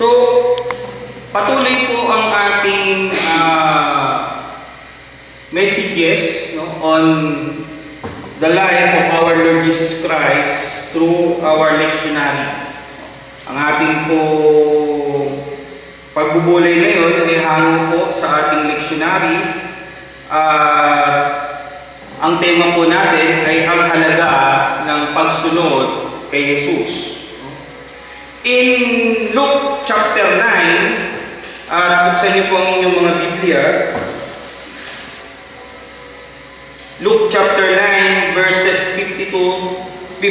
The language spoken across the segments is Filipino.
So, patuloy po ang ating messages, no, on the life of our Lord Jesus Christ through our lectionary. Ang ating po pagbubulay ngayon ay hango po sa ating lectionary. Ang tema po natin ay ang halaga ng pagsunod kay Jesus. In Luke chapter 9, buksan niyo po ang inyong mga Biblia. Luke chapter 9 verses 57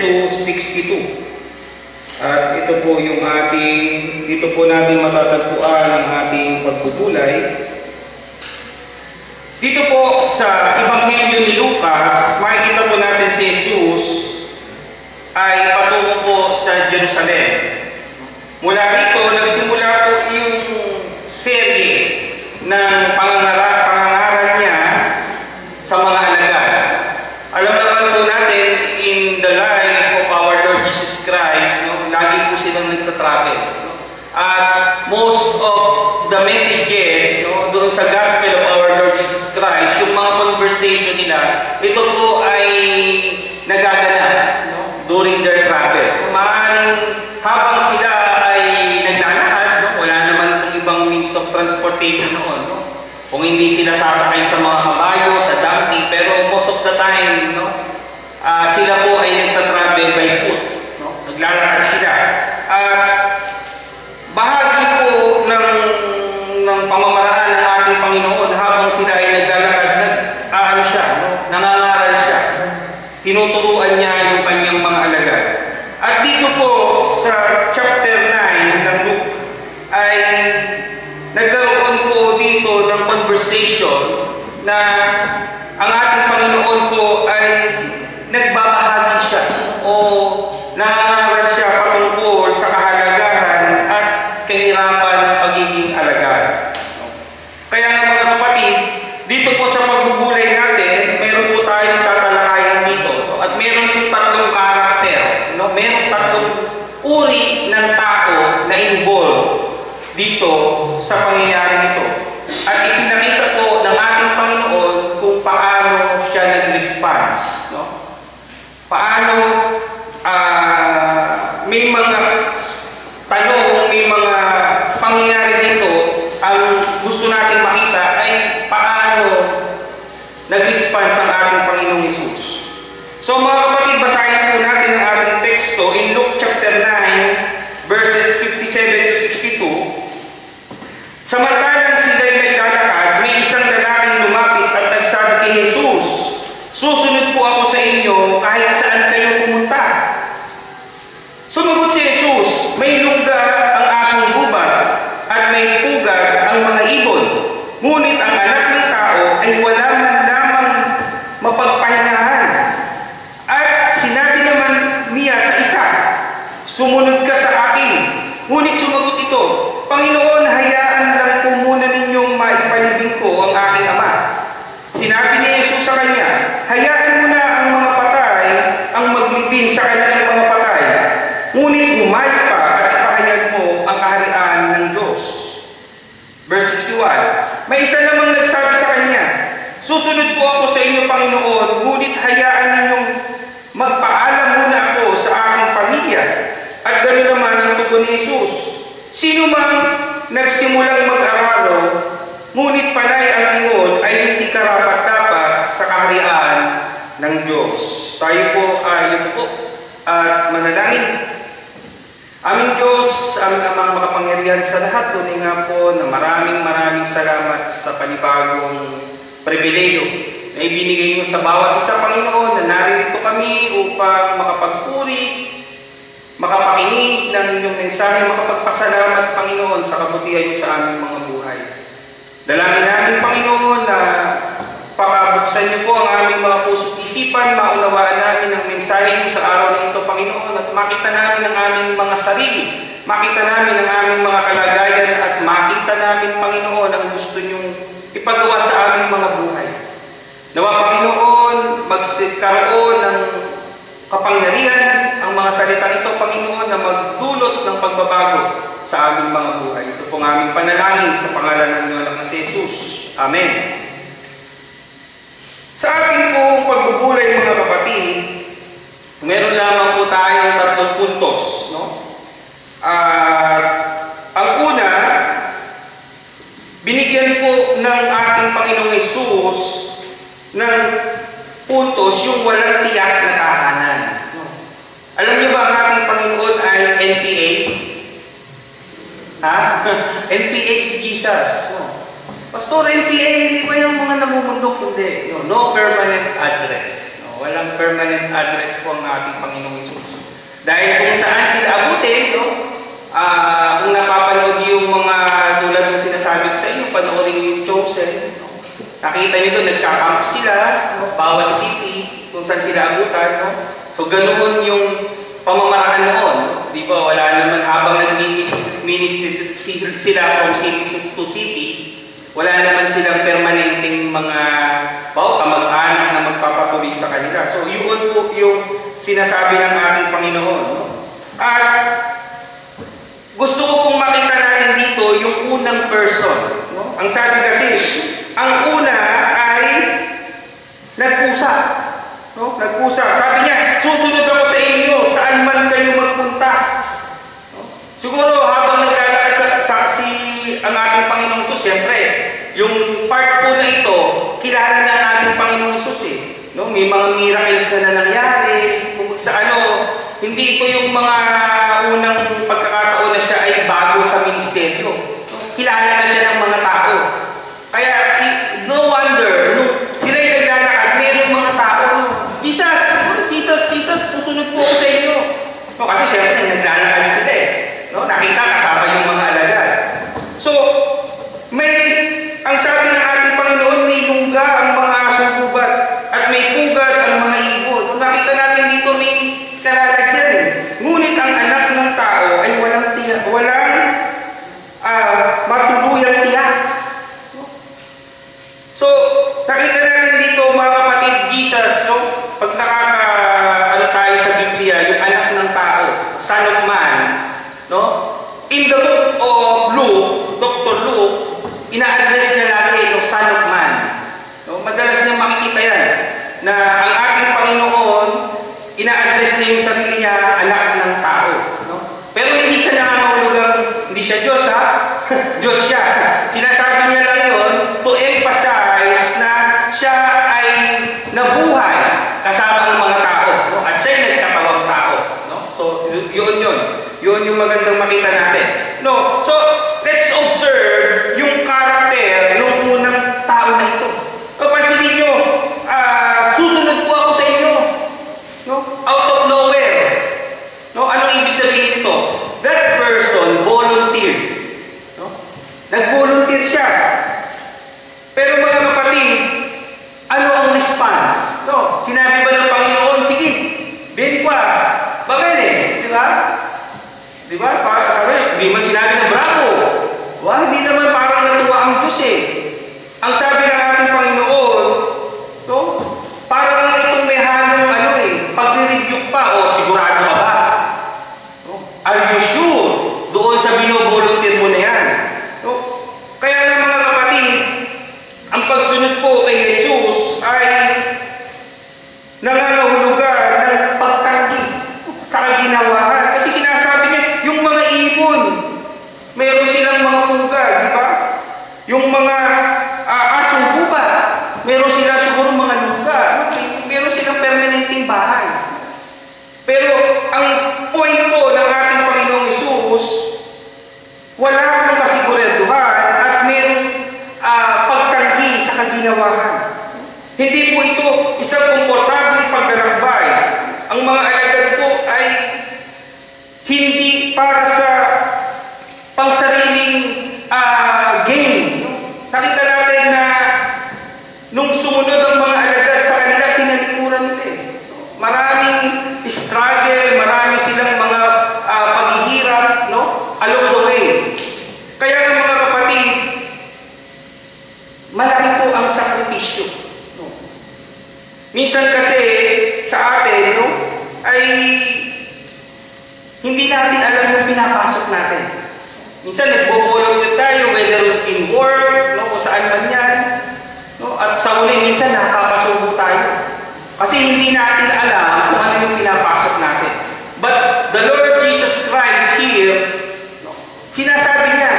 to 62. At ito po yung dito po natin matatagpuan ang ating pagbubulay. Dito po sa Ebanghelyo ni Lucas, makikita po natin si Jesus ay patungo po sa Jerusalem. Mula rito, nagsimula po yung serye ng pangangaral niya sa mga alagad. Alam naman po natin, in the life of our Lord Jesus Christ, no, lagi po silang nagtatravel. No? At most of the messages, no, doon sa Gospel of our Lord Jesus Christ, yung mga conversation nila, ito po ay nagaganap, no, during their travel. So, maaaring habang sila ay naglalakad, no, wala naman itong ibang means of transportation noon. No? Kung hindi sila sasakay sa mga kabayo, sa donkey, pero most of the time, no, sila po ay nagtatravel by foot. No? Naglalakad sila. Bahagi po ng pamamaraan ng ating Panginoon habang sila ay naglalakad, nangangaral siya. Tinuturuan niya yung kanyang mga alagad. At dito po sa chapter 9 ng Luke ay nagkaroon po dito ng conversation na ang ating Panginoon po ay nagbabahagi siya o nangangaral siya patungkol sa kahalagahan at kahirapan ng pagiging alagad. Kaya nga mga kapatid, dito po sa pagbubulay natin, meron po tayong tatalakayin dito. At meron po tatlong karakter. No? Meron tatlong uri ng tao na involved dito sa pangyayari nito. At ipinakita po ng ating Panginoon kung paano siya nag-response. No? Paano may mga tanong, may mga pangyayari dito, ang gusto natin makita ay paano nag-response ang ating Panginoong Hesus. So mga kapatid, basahin po natin ang ating teksto in Luke chapter 9 verses 57 to 62. Samantalang sila'y naglalakad, may isang lalaking lumapit at nagsabi kay Jesus, "Susunod po ako sa inyo kahit saan kayo pumunta." Sumagot si Jesus, "May lungga ang asong gubat at may pugad ang mga ibon. Ngunit ang anak ng tao ay wala man lamang mapagpahingahan." At sinabi naman niya sa isa, "Sumunod ka sa akin." Ngunit sumagot ito, "Panginoon, hayaan lang po muna ninyong maipalibing ko ang aking ama." Sinabi ni Jesus sa kanya, "Hayaan mo na ang mga patay ang maglibing sa kanilang mga patay. Ngunit humayo pa at ipahayag mo ang kaharian ng Diyos." Verse 61, may isa namang nagsabi sa kanya, "Susunod po ako sa inyo, Panginoon, ngunit hayaan ninyong magpaalam muna ako sa aking pamilya." At gano'n naman ang tugon ni Jesus, "Sino mang nagsimulang mag-araro, ngunit panay ang lingon ay hindi karapat-dapat sa kaharian ng Diyos." Tayo po ay po at manalangin. Aming Diyos, aming Amang makapangyarihan sa lahat, tunay nga po na maraming salamat sa panibagong pribileyo na ibinigay mo sa bawat isa, Panginoon, na naririto kami upang makapagpuri, makapakinig ng inyong mensahe, makapagpasalamat, Panginoon, sa kabutihan niyo sa aming mga buhay. Dalangin namin, Panginoon, na pakabuksan niyo po ang aming mga puso't isipan, maunawaan namin ang mensahe niyo sa araw na ito, Panginoon, at makita namin ang aming mga sarili, makita namin ang aming mga kalagayan, at makita namin, Panginoon, ang gusto niyong ipagawa sa aming mga buhay. Nawa, Panginoon, magkaroon ng kapangyarihan ang ang mga salitang ito, Panginoon, na magdulot ng pagbabago sa aming mga buhay. Ito pong aming panalangin sa pangalan ng inyong anak na si Jesus. Amen. Sa ating pong pagbubulay, mga kapatid, meron lamang po tayong 3 puntos. No? Ang una, binigyan po ng ating Panginoong Hesus ng puntos yung walang tiyak na tahanan. Alam niyo ba ang ating Panginoon ay NPA? Ha? NPA si Jesus. Pastor, NPA, hindi ba yung mga namumundok? Hindi. No permanent address. Walang permanent address po ang ating Panginoong Hesus. Dahil kung saan sila abutin, kung napapanood yung mga tulad ng sinasabi ko sa inyo, panoorin yung Chosen, nakita nyo doon, nagsakamp sila, bawat city, kung saan sila abutan. So, ganoon yung pamamaraan noon. Di ba, wala naman habang nag-ministry sila from city to city, wala naman silang permanenteng mga kamag-anak na magpapatuloy sa kanila. So, yun po yung sinasabi ng ating Panginoon. At gusto ko pong makita natin dito yung unang person. Ang sabi kasi, ang una ay nagkusa. Nagkusa. Sabi niya, susunod ako sa inyo, saan man kayo magpunta. Siguro habang naglalakad sa ang ating Panginoong Hesus, siyempre, yung part po na ito, kilala na ang ating Panginoong Hesus eh. May mga miracles na nangyari. Kung sa hindi ito yung mga unang pagkakataon na siya ay bago sa ministeryo. Kilala na siya ng mga tao. Kaya, no wonder, sila'y naglalakad, mayroong mga tao, Jesus, susunod po ako sa inyo. Kasi siyempre, naglalakad sila eh. Nakita, kasama yung mga alagad. So, ang sabi ng ating Panginoon, may lungga ang mga asong gubat at may pugad ang mga ibon. Nakita natin dito may kalalagyan eh. Ngunit ang anak ng tao ay walang matuluyang tiyak. So, nakita natin dito mga kapatid, Jesus, pag tayo sa Biblia, yung anak ng tao, Son of Man, in the book of Luke, Dr. Luke, ina-address niya lagi yung Son of Man. Madalas niya makikita yan, na ang ating Panginoon, ina-address niya yung sarili niya, anak ng tao. Pero hindi siya nangangahulugang, hindi siya Diyos ha? Diyos siya. Sinasabi niya lang yun to emphasize na siya ay nabuhay kasama ng mga tao. At siya ay nagkatawang tao. So, yun. Yun yung magandang makita natin. So, let's observe yung karakter ng unang tao na ito. Pansinin nyo, susunod po ako sa inyo. Out of nowhere. Anong ibig sabihin ito? That person volunteered. Nag-volunteer siya. Pero mga kapatid, ano ang response? Sinabi ba ng Panginoon, sige, bedi pa, bagay di ba? Di ba? Sabi, hindi man sinabi ng bravo. Hindi naman parang natuwa ang Diyos eh. Ang sabi ng ating Panginoon, parang itong may halong pag-review pa, sigurado ka ba? Are you sure? Doon sa binovolunteer mo na yan. Kaya nga mga kapatid, ang pagsunod po kay Jesus ay nangangahulugan ng pagtanggi sa kaginawahan. Kasi sinasabi niya, yung mga ibon, meron silang mga pugad, di ba? Yung mga asong gubat, meron sila siguro mga luga, meron silang permanenteng bahay. Pero ang point po ng ating Panginoong Hesus, wala akong kasiguraduhan at mayroong pagtanggi sa kaginawahan. Hindi po ito isang komportableng paglalakbay. Ang mga alagad po ay hindi para sa pangsariling gain. Nakita natin na nung sumunod ang mga alagad sa kanila, tinalikuran nila eh. Maraming struggle, marami silang mga paghihirap along the way. Kaya mga kapatid, malaki po ang sakripisyo. Minsan kasi sa atin, ay alam yung pinapasok natin. Minsan nagbo-volunteer tayo, whether in work, no, kung saan man yan. No, at sa huli, minsan nakapasubo tayo. Kasi hindi natin alam kung ano yung pinapasok natin. But the Lord Jesus Christ here, no, sinasabi niya,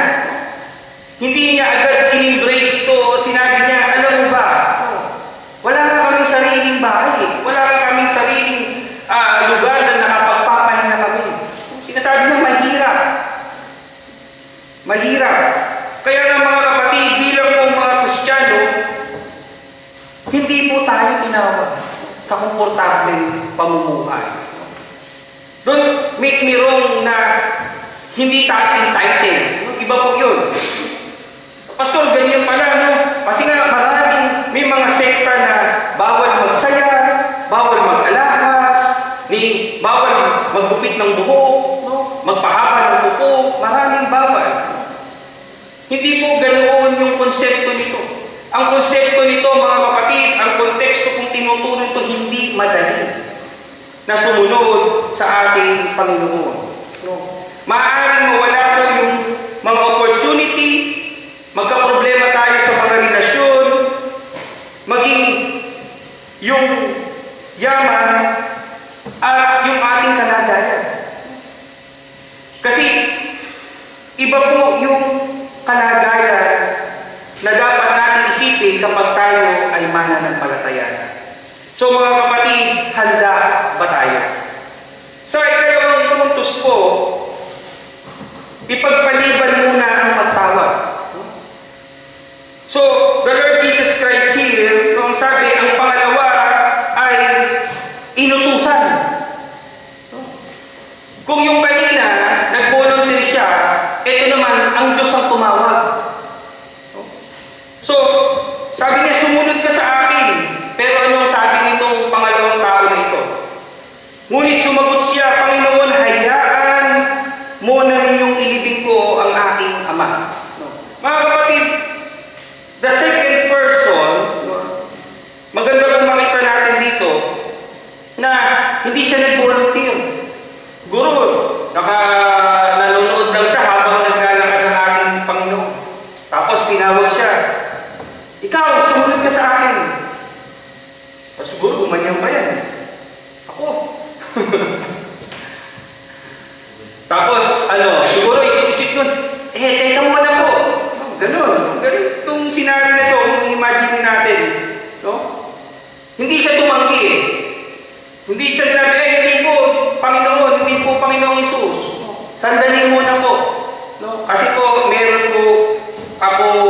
hindi niya agad in-embrace ito. Sinabi niya, alam mo ba, wala nga kaming sariling bahay. Wala nga kaming sariling lugar na nakapagpapahinga kami. Sinasabi niya, mahirap. Mahirap. Kaya nga mga kapatid, bilang po mga Kristiyano, hindi po tayo tinawag sa komportableng pamumuhay. Don't make me wrong na hindi tayo entitled. Iba po yun. Pastor, ganyan pala, no? Kasi nga maraming may mga sekta na bawal magsaya, bawal mag-alahas, bawal maggupit ng buhok, no? Magpahaba ng kuko, maraming bawal. Hindi po ganoon yung konsepto nito. Ang konsepto nito, mga kapatid, ang konteksto kung tinuturo ito, hindi madali na sumunod sa ating Panginoon. No? Maaaring mawala po yung mga opportunity, magka-problema tayo sa mga relasyon, maging yung yaman at yung ating kalagayan. Kasi iba po yung kalagayan na dapat natin isipin kapag tayo ay mananampalataya. So mga kapatid, handa ba tayo? Sa ikalawang puntos po, ipagpaliban muna ang magtawag. So, the Lord Jesus Christ here, nung sabi, ang pangalawa ay inutusan. Kung yung kanina, nag-volunteer siya, ito naman, ang Diyos ang tumawag. So, sabi niya, sumunod ka sa akin. Pero anong sabi nitong pangalawang tao na ito? Ngunit sumagot siya, Panginoon, hayaan mo na ninyong ilibing ko ang aking ama. Mga kapatid, the second person, maganda kung makita natin dito, na hindi siya nag-volunteer. Guro, nanonood lang siya habang naglalakad ng ating Panginoon. Tapos tinawag siya, ikaw, sumunod ka sa akin. Siguro, umanyang ba yan? Ako. Tapos, siguro isip-isip nun, teka muna po. Ganun. Itong scenario na ito, kung imagine natin, no? Hindi siya tumanggi eh. Hindi siya sinabi, hindi po, Panginoon, hindi po Panginoong Isus. Sandali muna po. No? Kasi po, meron po akong,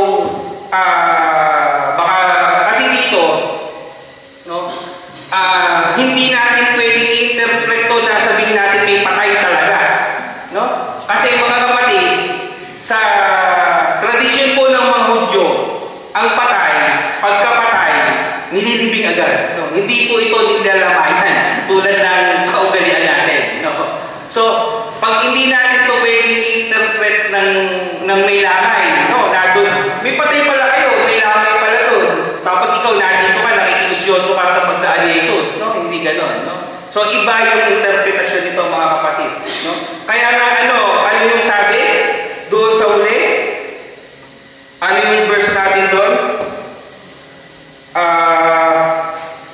kasi dito, no? Hindi natin pwedeng i-interpret to na sabihin natin may patay talaga. No? Kasi mga kapatid, sa tradisyon po ng mga Hudyo, ang patay, pagkapatay, nililibing agad. No? Hindi po ito nilalamayan tulad ng kaugalian natin. No? So, pag hindi natin ito pwedeng i-interpret ng may lamay, no? May patay pala kayo, may lamay pala doon. Tapos ikaw nandito ka, nakikiusyoso ka sa pagdaan ni Jesus. No? Hindi ganon. No? So, iba yung interpretasyon nito, mga kapatid. No? Kaya nga, ano yung sabi doon sa uli? Ano yung verse natin doon?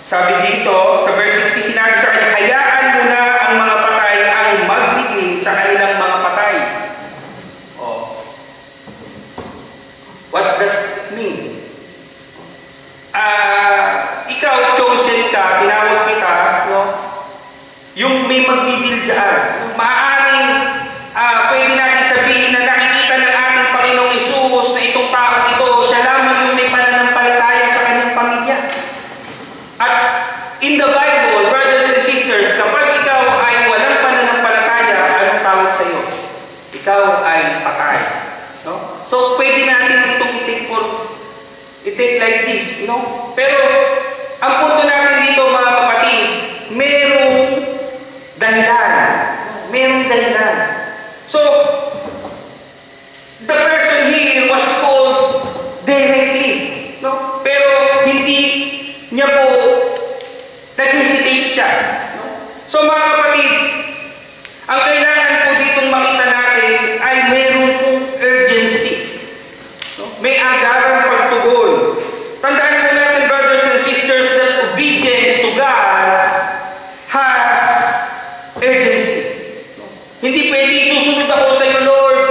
Sabi dito, sa verse 60, sinabi sa kanya, hayaan mo na ang mga patay ang maglibing sa kanilang mga patay. Oh. What does it mean? Ikaw, chosen ka, tinawag kita, no? Yung may magbibil dyan. Maaaring pwede natin sabihin na nakikita ng ating Panginoong Isus na itong tao ito, siya lamang yung may pananampalataya sa kanyang pamilya. At in the Bible, brothers and sisters, kapag ikaw ay walang pananampalataya, anong tawag sa iyo? Ikaw ay patay. No? So, pwede natin itong i-take like this. No? Pero, ang punto natin dito, mga kapatid, merong dahilan. Merong dahilan. So, the person here was called directly. No? Pero, hindi niya po nag-hesitate siya. No? So, mga kapatid, ang kailangan po ditong makikita Hindi pwede susunod ako sa iyo, Lord.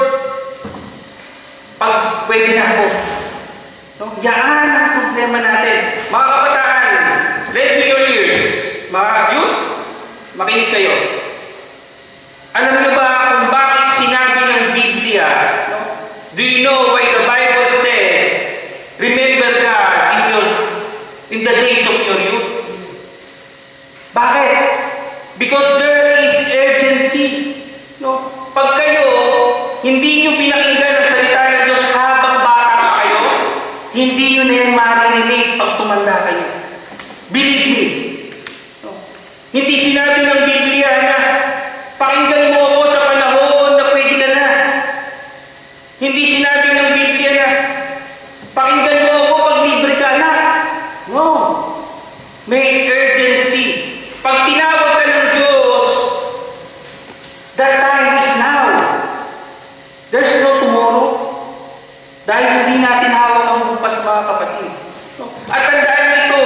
Pag pwede na ako. No? Yan ang problema natin. Mga kabataan, lend me your ears. Mga youth, makinig kayo. Alam niyo ba kung bakit sinabi ng Biblia, no? Do you know why the Bible said, remember God in the days of your youth? Bakit? Because there is urgency. No? Pag kayo, hindi nyo pinakinggan ang salita ng Diyos habang bata pa kayo, hindi nyo na yan maririnig pag tumanda kayo. Believe me. No? Hindi sinabi ng Biblia na pakinggan mo ako sa panahon na pwede ka na. Hindi sinabi ng Biblia na pakinggan mo ako pag libre ka na. No. May urgency. Pag tinawag ka ng Diyos, that time is now. There's no tomorrow. Dahil hindi natin hawak ang bukas, mga kapatid. No? At tandaan nito,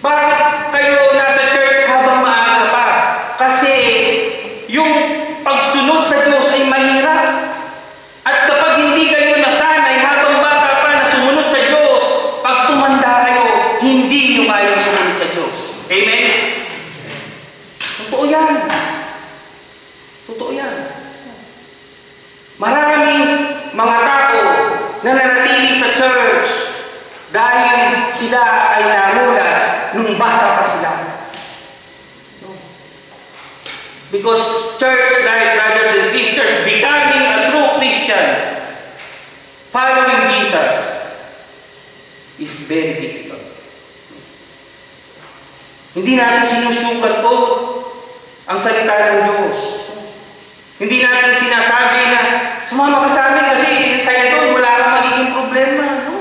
bakit kayo nasa church habang maaga pa? Kasi yung pagsunod sa Diyos ay mahirap. At kapag hindi kayo nasanay habang bata pa na sumunod sa Diyos, pag tumanda kayo, hindi nyo kayang sumunod sa Diyos. Amen? Totoo yan. Totoo yan. Maraming mga tao na nanatili sa church dahil sila ay namula nung bata pa sila. Because church life, brothers and sisters, becoming a true Christian, following Jesus, is very difficult. Hindi natin sinusugar ko ang salita ng Diyos. Hindi natin sinasabi na sumama ka sa amin kasi sa'yo doon wala kang magiging problema. No.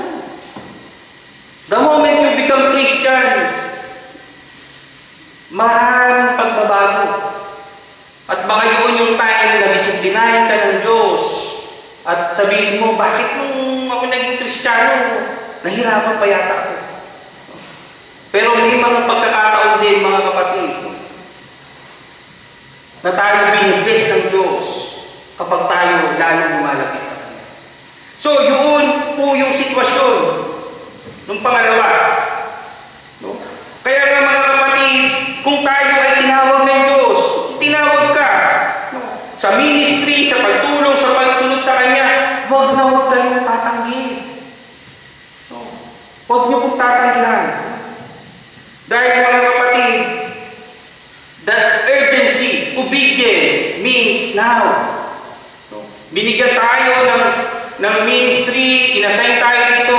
The moment you become Christians, maraming pagbabago. At baka yun yung time na disiplinahin ka ng Diyos at sabihin mo, bakit nung ako naging Kristiyano, nahirapan pa yata ako. Pero may mga pagkakataon din, mga kapatid, na tayo binibless ng Diyos kapag tayo lalong lumalapit sa Kanya. So, yun po yung sitwasyon ng pangalawa. No? Kaya nga, mga kapatid, kung tayo ay tinawag ng Diyos, tinawag ka no? Sa ministry, sa pagtulong, sa pagsunod sa Kanya, huwag na huwag kayo tatanggi. No? Huwag niyo pong tatanggihan. Dahil, mga kapatid, that urgency, obedience, means now. No? Binigyan tayo ng ministry, inassign tayo dito,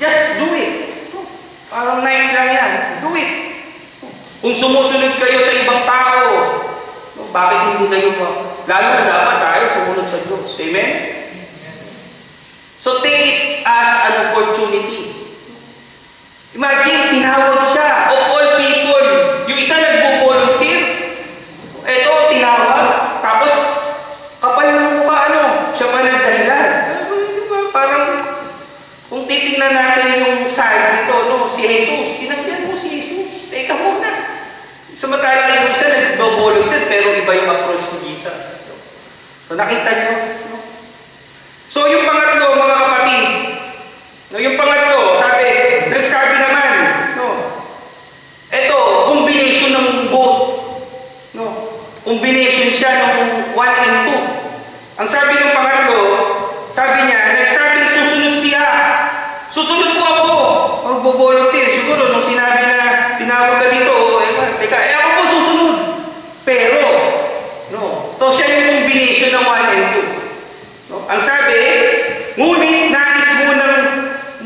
just do it. No? Parang night lang yan. Do it. No? Kung sumusunod kayo sa ibang tao, no? Bakit hindi kayo lalo na dapat tayo sumunod sa Diyos. Amen? So take it as an opportunity. Imagine, tinawag siya, of all people, yung isa nagbo-volunteer, eto, tinawag, tapos, kapal ng mukha, siya pa nagdahilan. Parang, kung titingnan natin yung side dito, no, si Jesus, tinanggihan mo si Jesus, teka muna. Samantalang yung isa nagbo-volunteer, pero iba yung approach ni Jesus. So, nakita niyo, no? So, yung pangatlo, mga kapatid, no, yung pangatlo, nagsabi naman, no, eto, combination ng both, no, combination siya ng 1 and 2. Ang sabi ng pangatlo, sabi niya, nagsabing susunod siya. Susunod po ako. Magbo-volunteer. Siguro, nung sinabi na tinawag ka dito, teka, ako po susunod. Pero, no, so siya yung combination ng 1 and 2. No, ang sabi, ngunit nais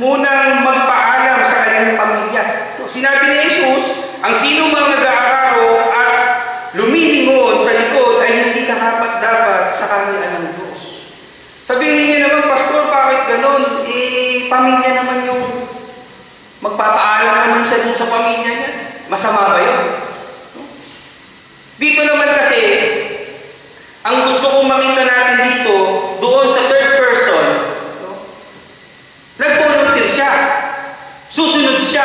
munang magpaalam sa kanyang pamilya. So, sinabi ni Jesus, ang sino mang nag-aararo at lumilingon sa likod ay hindi karapat-dapat sa kanila ng Diyos. Sabihin niyo naman, Pastor, bakit ganon? Pamilya naman yung magpapaalam naman siya dun sa pamilya niya. Masama ba yun? Dito naman kasi, ang gusto kong makita natin dito, doon sa third person, nag-volunteer siya, susunod siya,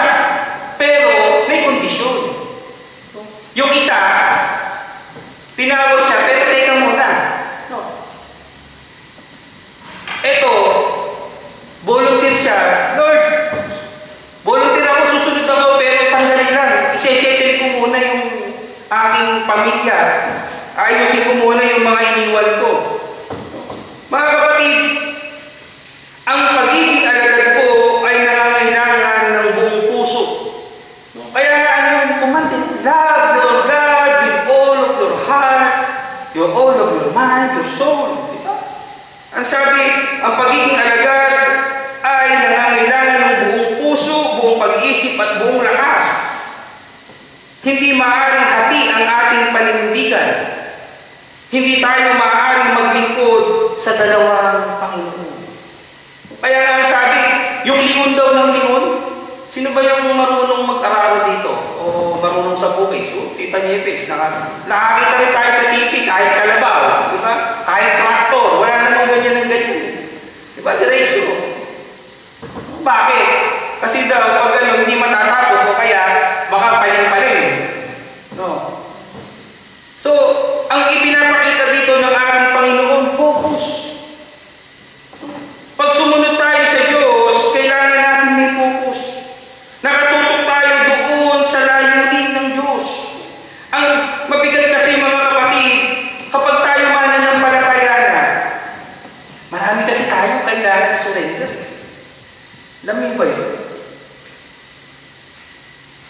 pero may kondisyon. Yung isa, tinawag siya, pero mind, your soul. Diba? Ang sabi, ang pagiging alagad ay nangangailangan ng buong puso, buong pag-iisip at buong lakas. Hindi maaaring hati ang ating paninindigan. Hindi tayo maaaring maglingkod sa dalawang Panginoon. Kaya nga sabi, yung lingon daw ng lingon, sino ba yung marunong mag-araro dito? O marunong sa bukid? So, Tita Nieves, nakakita rin tayo sa TV kahit kalabaw, di ba? Kahit traktor, wala namang ganyan ng ganyan. Di ba? Diretso. Bakit? Kasi daw, pag hindi matatapos, o kaya, baka paling-paling. No? So, ang ipinapakita dito ng ating Panginoon, focus. Pag sumunod tayo sa Diyos, kailangan natin may focus. Nakatutok tayo doon sa layunin ng Diyos. Ang mabigat kasi mga kapatid, kapag tayo mananampalataya na, marami kasi tayo kailangan surrender. Alam mo ba yun?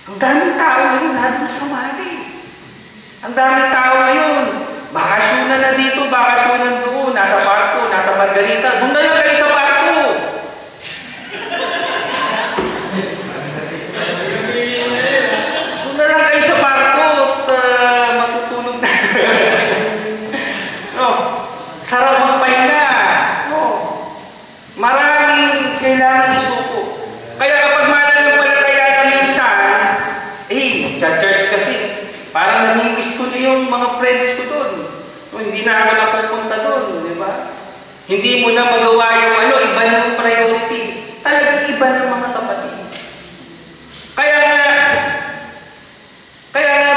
Ang daming tao ngayon, nandun sa mali. Ang daming tao ngayon, bakasyonan na dito, bakasyonan doon, nasa barko, nasa Margarita, doon na lang kayo sa barko. Doon na lang kayo sa barko at matutulog na. No, sarap magpahinga. No, maraming kailangan isuko. Kaya kapag mananampalataya na minsan, church kasi, parang namimiss ko na yung mga friends ko doon. So, hindi na ako napupunta doon, di ba? Hindi mo na magawa yung iba na yung priority. Talagang iba ng mga kapatid. Kaya nga,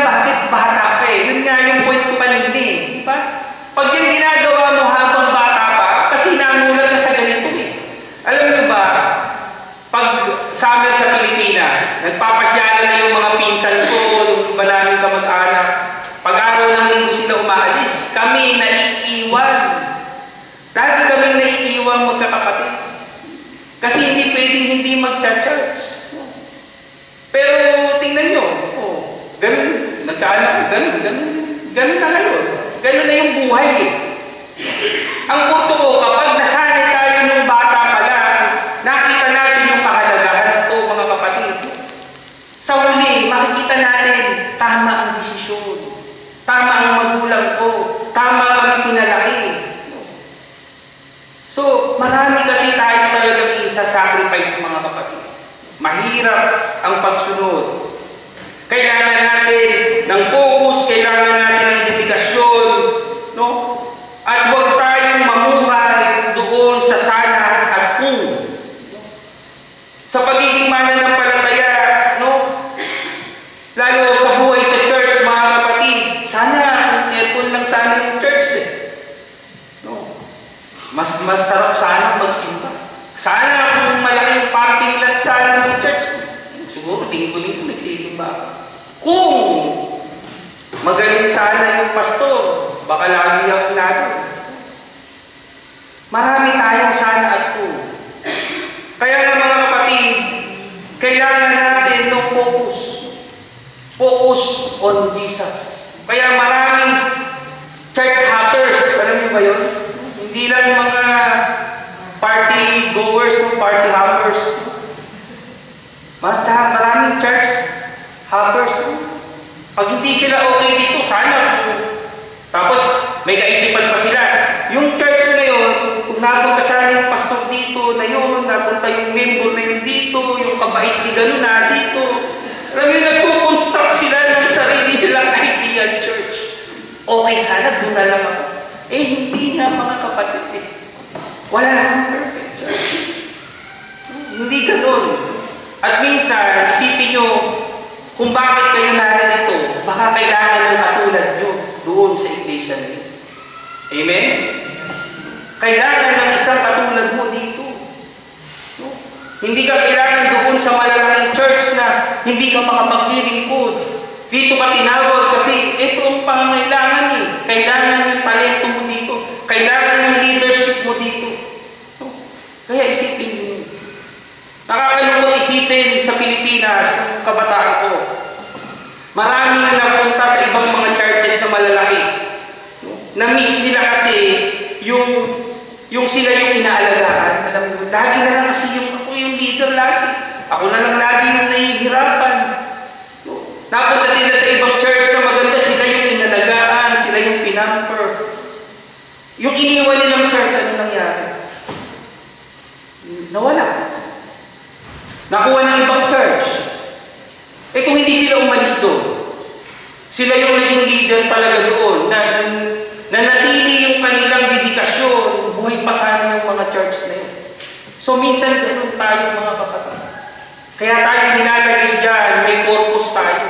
bakit bata pa eh? Yun nga yung point ko kanina eh. Di ba? Pag yung ginagawa mo habang bata pa, kasi namulat na sa ganito eh. Alam niyo ba, pag summer sa Pilipinas, nagpapasyalan na yung mga pinsan ko, yung iba namin kamag-anak. Pag araw ng linggo sila umaalis, kami naiiwan. Lagi kami naiiwan magkakapatid. Kasi hindi pwedeng hindi mag-church. Pero tingnan nyo, ganun, nagkaanak, ganun na ngayon. Ganun na yung buhay eh. Ang punto ko, kapag nasanay tayo ng bata pa lang, nakita natin yung kahalagahan ito, mga kapatid. Sa huli, makikita natin, tama ang desisyon. Tama ang magulang ko. Tama kami pinalaki. So, marami kasi tayo talagang isa-sacrifice, mga kapatid. Mahirap ang pagsunod. Kailangan natin ng focus, kailangan natin ng dedikasyon, no? At huwag tayong mamuhay doon sa sana at kung. Sa pagiging mananampalataya, no? Lalo sa buhay sa church, mga kapatid, sana kung aircon lang sana yung church eh. No? Mas sarap sana magsimba. Sana kung malaking parking lot sana ng church, siguro linggo-linggo nagsisimba. Kung magaling sana yung pastor, baka lagi akong natin. Marami tayong sana at kung. Kaya nga mga kapatid, kailangan natin ng focus. Focus on Jesus. Kaya maraming church hoppers, alam niyo ba yun? Hindi lang mga party goers o party hoppers. Maraming church hoppers. Pag hindi sila okay dito, sana. Tapos may kaisipan pa sila. Yung church na yun, kung napunta sana yung pastor dito na yun, napunta yung member na yun dito, yung kabait ni gano'n na dito. Alam mo, nagpo-construct sila ng sarili nilang idea church. Okay, sana doon na lang ako. Eh, hindi na mga kapatid eh. Wala nang perfect church. Hindi gano'n. At minsan, isipin nyo, kung bakit kayo narito, baka kailangan ng katulad nyo doon sa iglesia niyo. Amen? Kailangan ng isang katulad mo dito. No? Hindi ka kailangan doon sa malalaking church na hindi ka makapaglilingkod. Dito ka tinawag kasi ito ang pangangailangan eh. Kailangan yung talento mo dito. Kailangan yung leadership mo dito. No? Kaya isipin nyo. Nakakalungkot isipin sa Pilipinas ng kabataan ko. Maraming napunta sa ibang mga churches na malalaki. No? Na-miss nila kasi kasi yung sila yung inaalagaan. Alam mo, lagi na lang kasi ako yung leader lagi. Ako na lang lagi yung nahihirapan. Napunta sila sa ibang church na maganda, sila yung inalagaan, sila yung pinamper. Yung iniwan nilang church, ano nangyari? Nawala. Nakuha ng ibang church. Kung hindi sila umalis doon, sila yung naging leader talaga doon, na nanatili yung kanilang dedikasyon, buhay pa sana yung mga church na yun. So minsan ganun tayo mga kapatid. Kaya tayo nilalagay dyan, may purpose tayo.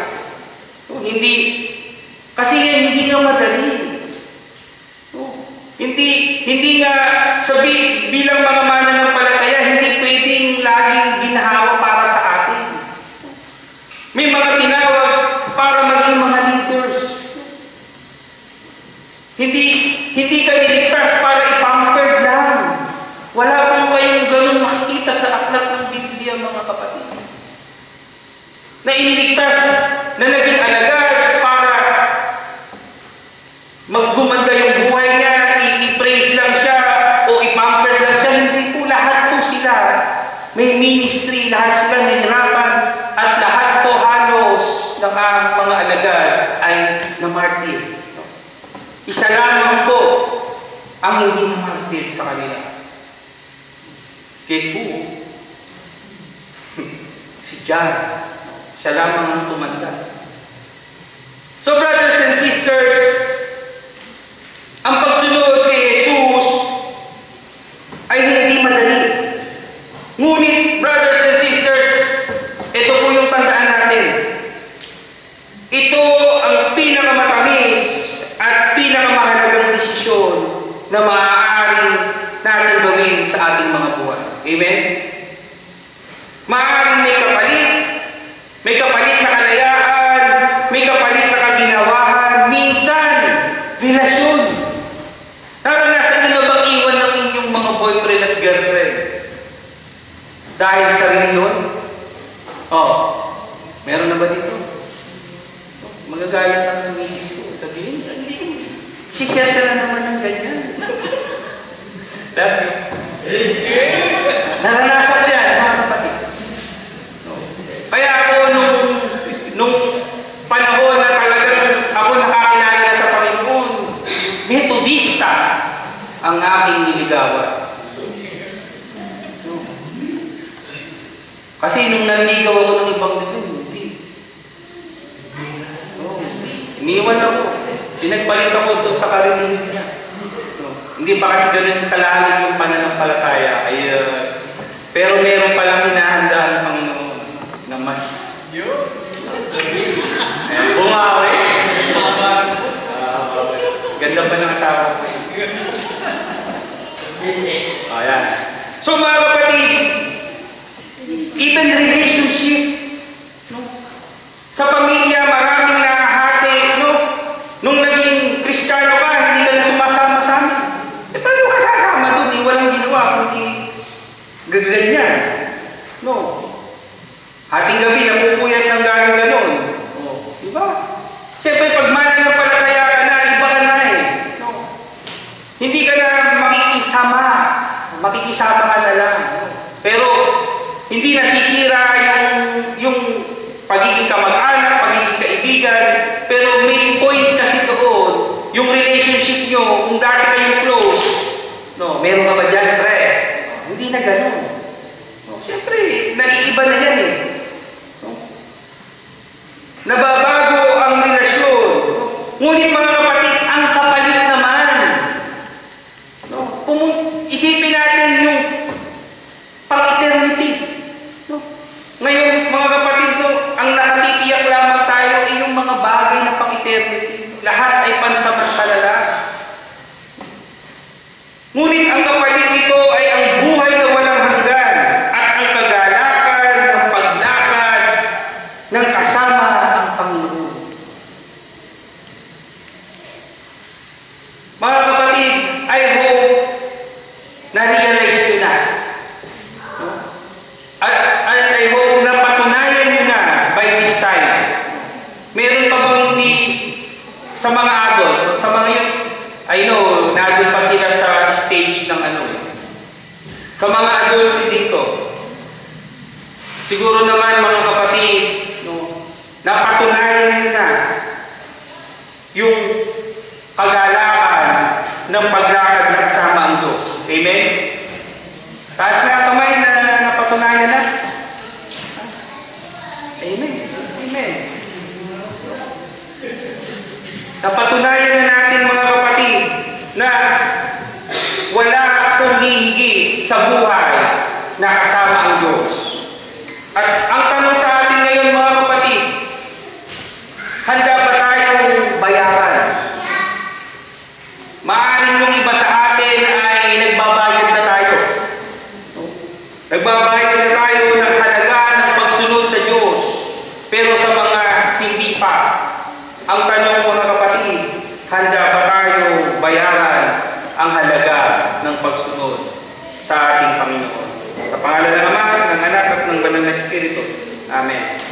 So, kasi hindi nga madali. So, hindi nga bilang mga mananampalataya, hindi pwedeng laging ginhawa para sa atin. May mga tinawag para maging mga leaders. Hindi kayo ligtas para ipampered lang. Wala pong kayong ganun makikita sa aklat ng Biblia, mga kapatid. Na iniligtas, na naging alagad para maggumanda yung buhay niya, i-praise lang siya, o ipampered lang siya. Hindi po, lahat po sila may ministry, lahat sila nahihirapan, at lahat po halos ng mga alagad ay namartir. Isa lamang po ang hindi namartir sa kanila. Case po, si John. Siya lamang ang tumanda. So brothers and sisters, ang pagsunod kay Jesus ay hindi madali. Ngunit brothers and sisters, ito po yung tandaan natin. Ito ang pinakamatamis at pinakamahalagang desisyon na maaaring natin gawin sa ating mga buhay. Amen? Maaaring may kapalit na kalayaan, may kapalit na kaginawahan, minsan, relasyon. Naranasan niyo na bang iwan ng inyong mga boyfriend at girlfriend? Dahil sa reliyon? Meron na ba dito? Magagalit lang ng misis ko. Sabihin, hindi. Si-share ka na naman ng ganyan. Love you. Naranasan ko yan, mga kapatid. Kaya ako, nung panahon na talagang ako nakakilala na sa Panginoon, Metodista ang aking niligawan. Kasi nung nanligaw ako ng ibang hindi. Iniwan ako. Pinagpalit ako doon sa karinihan niya. Hindi pa kasi ganun kalalim yung pananampalataya. Pero meron palang hinahanda ang Panginoon na mas bumawi. Ganda pa ng asawa ko. Ayan. So mga kapatid, even relationship, sa pamilya maraming nakahati, nung naging Kristiyano ka, hindi ka na sumasama sa amin. Paano ka sasama doon? Walang ginawa, kundi gaganyan. Hating gabi, napupuyat ng gano'n. Diba? Siyempre, pag mananampalataya ka na, iba ka na eh. Hindi ka na makikisama ka na lang. Pero, hindi nasisira yung pagiging kamag-anak, pagiging kaibigan, pero may point kasi doon, yung relationship nyo, kung dati kayong close, meron ka ba dyan, pre? Hindi na gano'n. Siyempre, naiiba na yan eh. Nababago ang relasyon. Ngunit mga kapatid, ang kapalit naman. Isipin natin yung pang-eternity. Ngayon, mga kapatid, ang nakatitiyak lamang tayo ay yung mga bagay na pang-eternity. Lahat ay pansamantala lang. Sa mga adulti dito, siguro naman mga kapatid, no, napatunayan niyo na yung kagalakan ng paglakad na kasama ang Diyos. Amen? Taas nga kamay na napatunayan na. Amen. Amen. Napatunayan na natin mga kapatid na wala akong hihigi sa buhay na kasama ang Diyos. At ang tanong sa atin ngayon mga kapatid, handa ba tayong bayaran? Maaaring yung iba sa atin ay nagbabayad na tayo. Nagbabayad na tayo ng halaga ng pagsunod sa Diyos. Pero sa mga hindi pa, ang tanong mga kapatid, handa ba tayo bayaran ang halaga ng pagsunod sa ating Panginoon? Sa pangalan ng Ama, ng Anak at ng Banal na Espiritu. Amen.